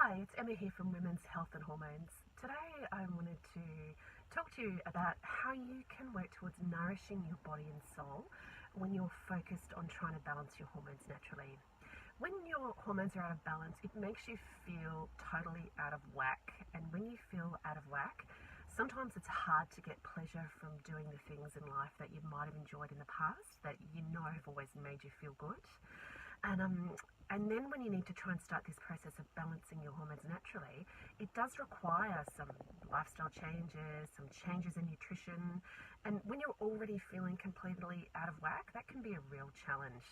Hi, it's Emma here from Women's Health and Hormones. Today I wanted to talk to you about how you can work towards nourishing your body and soul when you're focused on trying to balance your hormones naturally. When your hormones are out of balance, it makes you feel totally out of whack. And when you feel out of whack, sometimes it's hard to get pleasure from doing the things in life that you might have enjoyed in the past that you know have always made you feel good. And then when you need to try and start this process of balancing your hormones naturally, it does require some lifestyle changes, some changes in nutrition. And when you're already feeling completely out of whack, that can be a real challenge.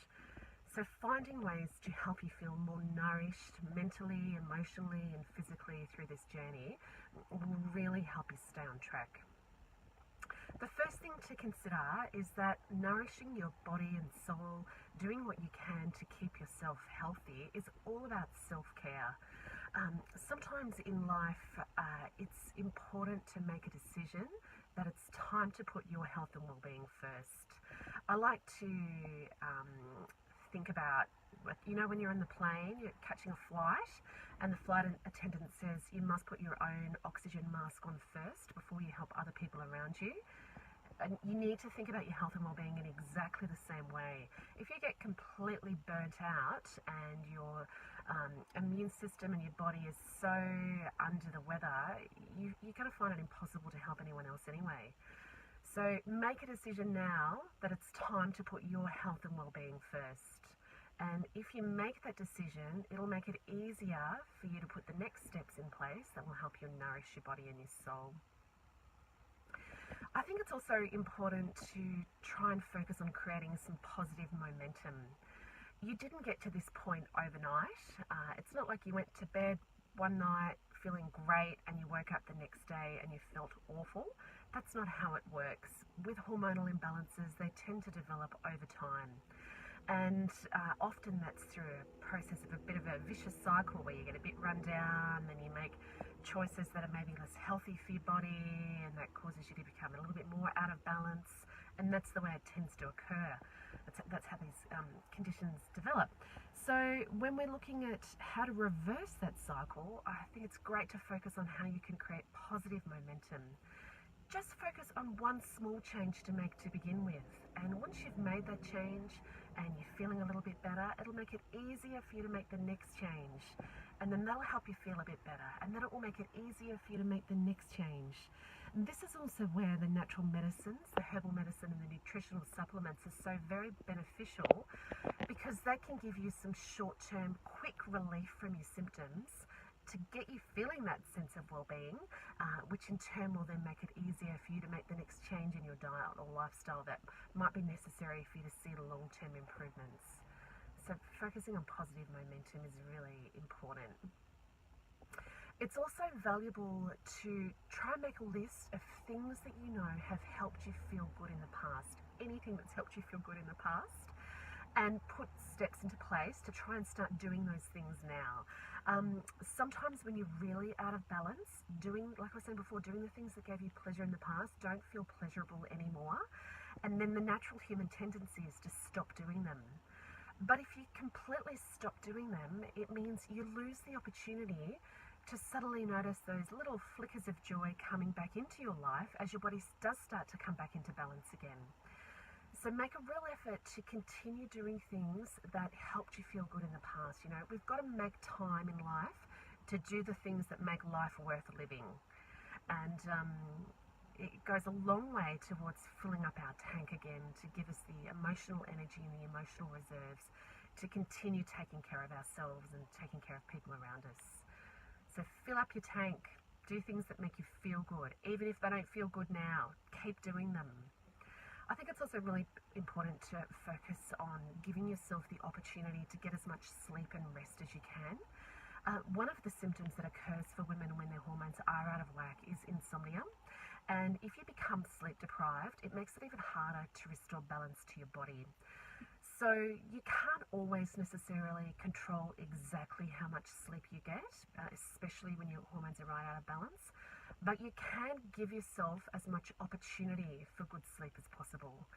So finding ways to help you feel more nourished mentally, emotionally, and physically through this journey will really help you stay on track. The first thing to consider is that nourishing your body and soul, doing what you can to keep yourself healthy, is all about self-care. Sometimes in life, it's important to make a decision that it's time to put your health and well-being first. I like to think about, when you're on the plane, you're catching a flight, and the flight attendant says you must put your own oxygen mask on first before you help other people around you. And you need to think about your health and well-being in exactly the same way. If you get completely burnt out and your immune system and your body is so under the weather, you're going to find it impossible to help anyone else anyway. So make a decision now that it's time to put your health and well-being first. And if you make that decision, it'll make it easier for you to put the next steps in place that will help you nourish your body and your soul. I think it's also important to try and focus on creating some positive momentum. You didn't get to this point overnight. It's not like you went to bed one night feeling great and you woke up the next day and you felt awful. That's not how it works. With hormonal imbalances, they tend to develop over time. And often that's through a process of a bit of a vicious cycle where you get a bit run down, then you make choices that are maybe less healthy for your body, and that causes you to become a little bit more out of balance, and that's the way it tends to occur. That's how these conditions develop. So when we're looking at how to reverse that cycle, I think it's great to focus on how you can create positive momentum. Just focus on one small change to make to begin with, and once you've made that change and you're feeling a little bit better, it'll make it easier for you to make the next change, and then that'll help you feel a bit better, and then it will make it easier for you to make the next change. And this is also where the natural medicines, the herbal medicine and the nutritional supplements are so very beneficial, because they can give you some short-term quick relief from your symptoms to get you feeling that sense of well-being, which in turn will then make it easier for you to make the next change in your diet or lifestyle that might be necessary for you to see the long-term improvements. So focusing on positive momentum is really important. It's also valuable to try and make a list of things that you know have helped you feel good in the past, anything that's helped you feel good in the past, and put steps into place to try and start doing those things now. Sometimes when you're really out of balance, like I was saying before, doing the things that gave you pleasure in the past don't feel pleasurable anymore, and then the natural human tendency is to stop doing them. But if you completely stop doing them, it means you lose the opportunity to subtly notice those little flickers of joy coming back into your life as your body does start to come back into balance again. So make a real effort to continue doing things that helped you feel good in the past. We've got to make time in life to do the things that make life worth living. And it goes a long way towards filling up our tank again, to give us the emotional energy and the emotional reserves to continue taking care of ourselves and taking care of people around us. So fill up your tank, do things that make you feel good. Even if they don't feel good now, keep doing them. I think it's also really important to focus on giving yourself the opportunity to get as much sleep and rest as you can. One of the symptoms that occurs for women when their hormones are out of whack is insomnia. And if you become sleep deprived, it makes it even harder to restore balance to your body. So you can't always necessarily control exactly how much sleep you get, especially when your hormones are right out of balance. But you can give yourself as much opportunity for good sleep as possible.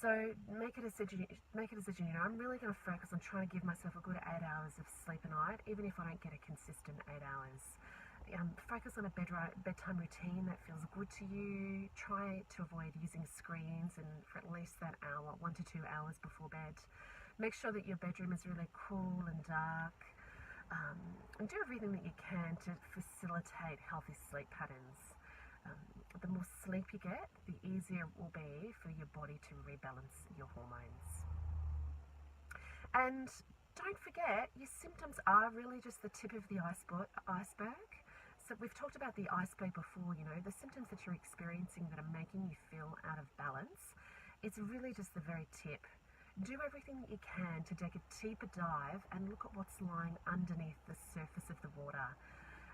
So make a decision. Make a decision. I'm really going to focus on trying to give myself a good 8 hours of sleep a night, even if I don't get a consistent 8 hours. Focus on a bedtime routine that feels good to you. Try to avoid using screens and for at least that hour, 1 to 2 hours before bed. Make sure that your bedroom is really cool and dark. And do everything that you can to facilitate healthy sleep patterns. Um, the more sleep you get, the easier it will be for your body to rebalance your hormones. And don't forget, your symptoms are really just the tip of the iceberg. So we've talked about the iceberg before, the symptoms that you're experiencing that are making you feel out of balance. It's really just the very tip. Do everything that you can to take a deeper dive and look at what's lying underneath the surface of the water.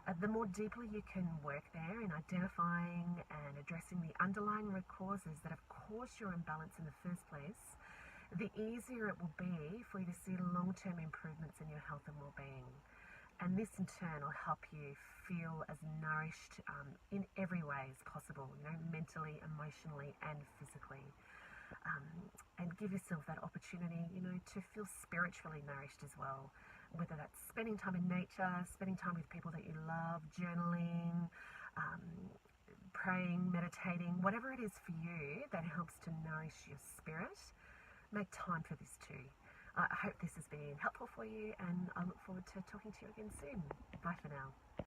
The more deeply you can work there in identifying and addressing the underlying root causes that have caused your imbalance in the first place, the easier it will be for you to see long-term improvements in your health and well-being. And this in turn will help you feel as nourished in every way as possible, mentally, emotionally and physically. And give yourself that opportunity, to feel spiritually nourished as well. Whether that's spending time in nature, spending time with people that you love, journaling, praying, meditating, whatever it is for you that helps to nourish your spirit, make time for this too. I hope this has been helpful for you, and I look forward to talking to you again soon. Bye for now.